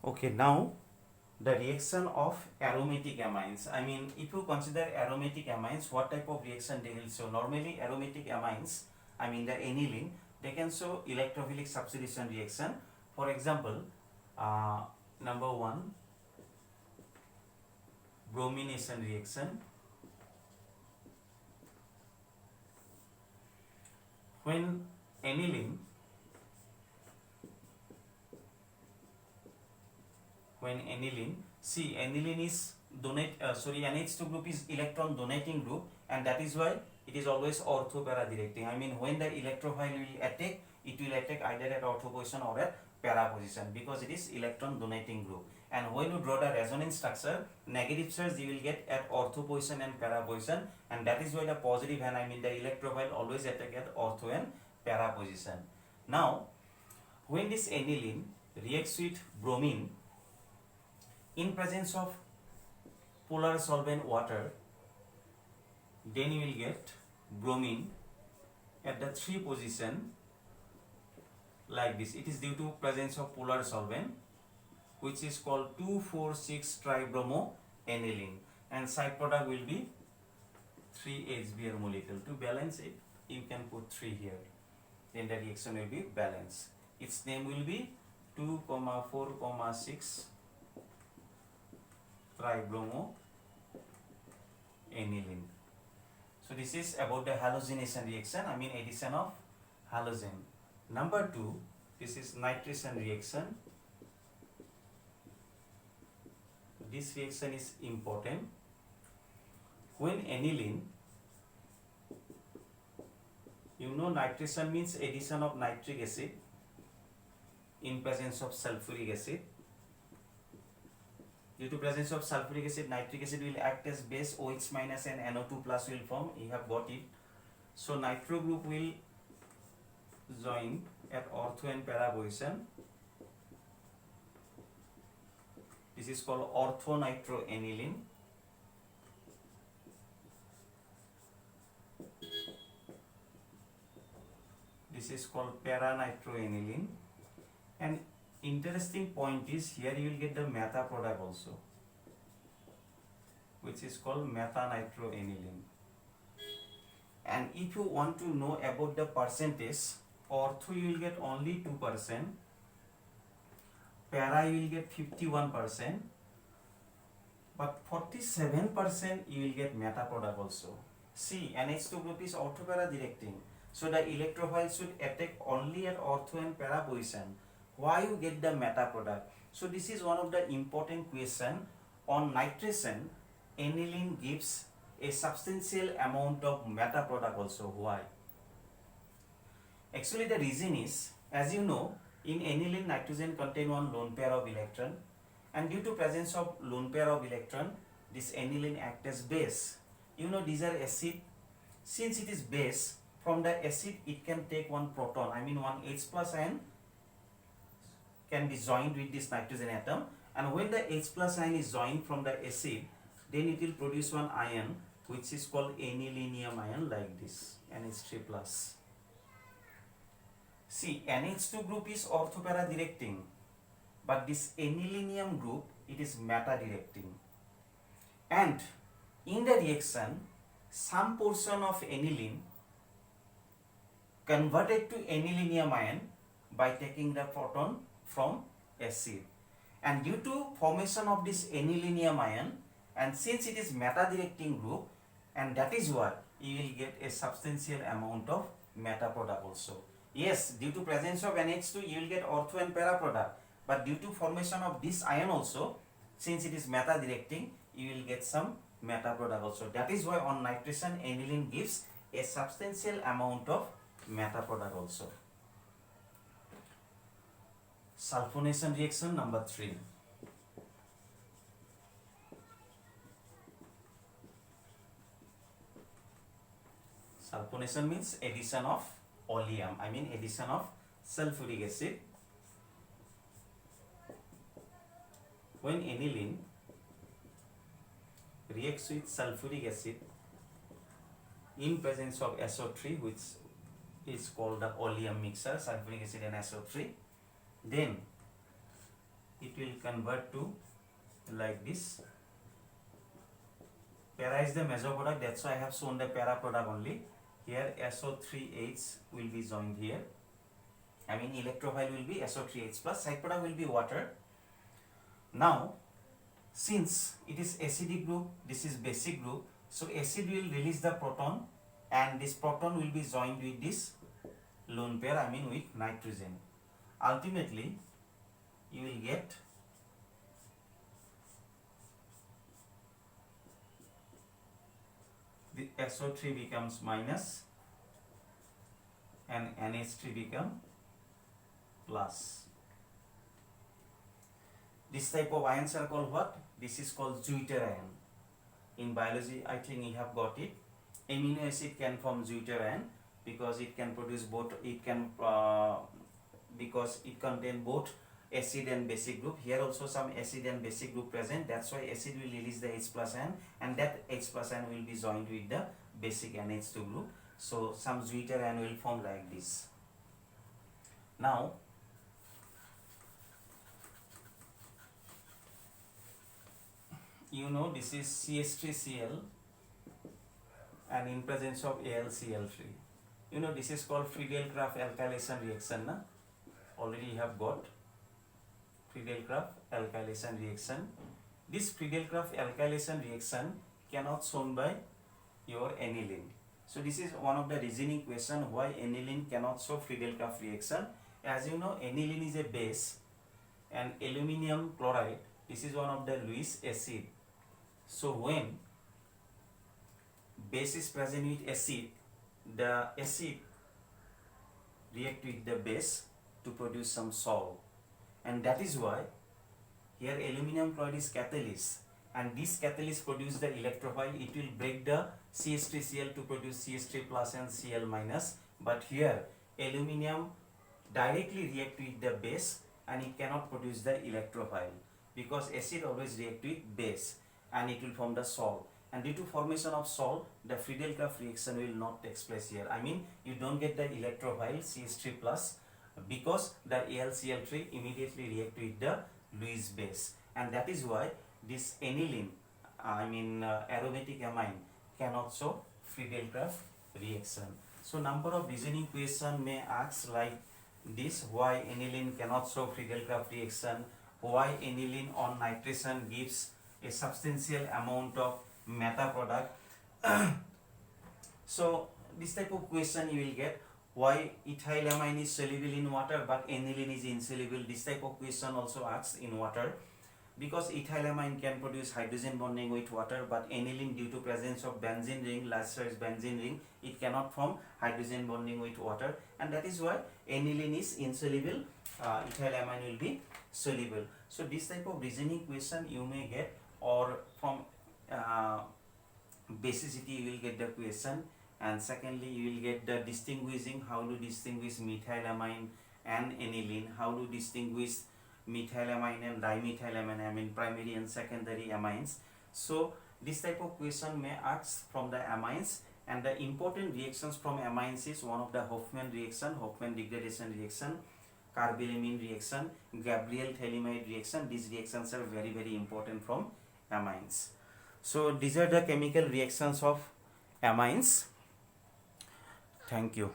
Okay, now the reaction of aromatic amines. I mean, if you consider aromatic amines, what type of reaction they will show? Normally, aromatic amines, I mean the aniline, they can show electrophilic substitution reaction. For example, number one, bromination reaction. When aniline, see aniline is NH2 group is electron donating group, and that is why it is always ortho para directing. I mean, when the electrophile will attack, it will attack either at ortho position or at para position, because it is electron donating group. And when you draw the resonance structure, negative charge you will get at ortho position and para position, and that is why the positive hand, I mean the electrophile, always attack at ortho and para position. Now, when this aniline reacts with bromine in presence of polar solvent water, then you will get bromine at the 3 position like this. It is due to presence of polar solvent, which is called 2,4,6 tribromo aniline, and side product will be 3 HBr molecule. To balance it, you can put 3 here, then the reaction will be balanced. Its name will be 2,4,6 tribromo aniline. So this is about the halogenation reaction, I mean addition of halogen. Number 2, this is nitration reaction. This reaction is important. When aniline, you know nitration means addition of nitric acid in presence of sulfuric acid. Due to presence of sulfuric acid, nitric acid will act as base. OH minus and NO2 plus will form. You have got it. So nitro group will join at ortho and para position. This is called orthonitroaniline. This is called paranitroaniline. And interesting point is, here you will get the meta product also, which is called metanitroaniline. And if you want to know about the percentage, ortho you will get only 2%, para you will get 51%, but 47% you will get meta product also. See, NH2 group is ortho para directing, so the electrophile should attack only at ortho and para position. Why you get the meta product? So this is one of the important question. On nitration, aniline gives a substantial amount of meta product also. Why? Actually, the reason is, as you know, in aniline, nitrogen contain one lone pair of electron, and due to presence of lone pair of electron, this aniline act as base. You know, these are acid. Since it is base, from the acid it can take one proton, I mean one H plus ion can be joined with this nitrogen atom, and when the H plus ion is joined from the acid, then it will produce one ion which is called anilinium ion, like this, NH3 plus. See, NH2 group is ortho para directing, but this anilinium group, it is meta directing. And in the reaction, some portion of aniline converted to anilinium ion by taking the proton from acid, and due to formation of this anilinium ion, and since it is meta directing group, and that is why you will get a substantial amount of meta product also. Yes, due to presence of NH2 you will get ortho and para product, but due to formation of this ion also, since it is meta directing, you will get some meta product also. That is why on nitration, aniline gives a substantial amount of meta product also. Sulfonation reaction number 3. Sulfonation means addition of oleum, I mean addition of sulfuric acid. When aniline reacts with sulfuric acid in presence of SO3, which is called the oleum mixture, sulfuric acid and SO3, then it will convert to like this. Para is the major product, that's why I have shown the para product only. Here SO3H will be joined here. I mean electrophile will be SO3H plus, side product will be water. Now since it is acidic group, this is basic group, so acid will release the proton and this proton will be joined with this lone pair, I mean with nitrogen. Ultimately you will get the SO3 becomes minus and NH3 become plus. This type of ions are called what? This is called Zwitter ion. In biology, I think you have got it. Amino acid can form Zwitter ion because it can produce both. It can because it contain both acid and basic group. Here also some acid and basic group present. That's why acid will release the H plus ion, and that H plus ion will be joined with the basic NH2 group. So some Zwitter ion will form like this. Now you know this is CH3Cl and in presence of AlCl3. You know this is called Friedel-Crafts alkylation reaction. Na? Already you have got Friedel-Crafts alkylation reaction. This Friedel-Crafts alkylation reaction cannot shown by your aniline. So this is one of the reasoning question why aniline cannot show Friedel-Crafts reaction. As you know, aniline is a base and aluminum chloride, this is one of the Lewis acid. So when base is present with acid, the acid react with the base to produce some salt, and that is why here aluminum chloride is catalyst, and this catalyst produce the electrophile. It will break the CH3Cl to produce CH3 plus and Cl minus, but here aluminum directly react with the base and it cannot produce the electrophile because acid always react with base and it will form the salt, and due to formation of salt the Friedel-Crafts reaction will not take place here. I mean you don't get the electrophile CH3 plus because the AlCl3 immediately react with the Lewis base, and that is why this aniline, aromatic amine cannot show Friedel-Crafts reaction. So number of reasoning question may ask like this: why aniline cannot show Friedel-Crafts reaction, why aniline on nitration gives a substantial amount of meta product. So this type of question you will get, why ethylamine is soluble in water but aniline is insoluble. This type of question also asked in water, because ethylamine can produce hydrogen bonding with water, but aniline, due to presence of benzene ring, large size benzene ring, it cannot form hydrogen bonding with water, and that is why aniline is insoluble, ethylamine will be soluble. So this type of reasoning question you may get, or from basicity you will get the question, and secondly you will get the distinguishing, how to distinguish methylamine and aniline, how to distinguish methylamine and dimethylamine, primary and secondary amines. So this type of question may ask from the amines, and the important reactions from amines is one of the Hofmann reaction, Hofmann degradation reaction, carbylamine reaction, Gabriel Thalamide reaction. These reactions are very, very important from amines. So these are the chemical reactions of amines. Thank you.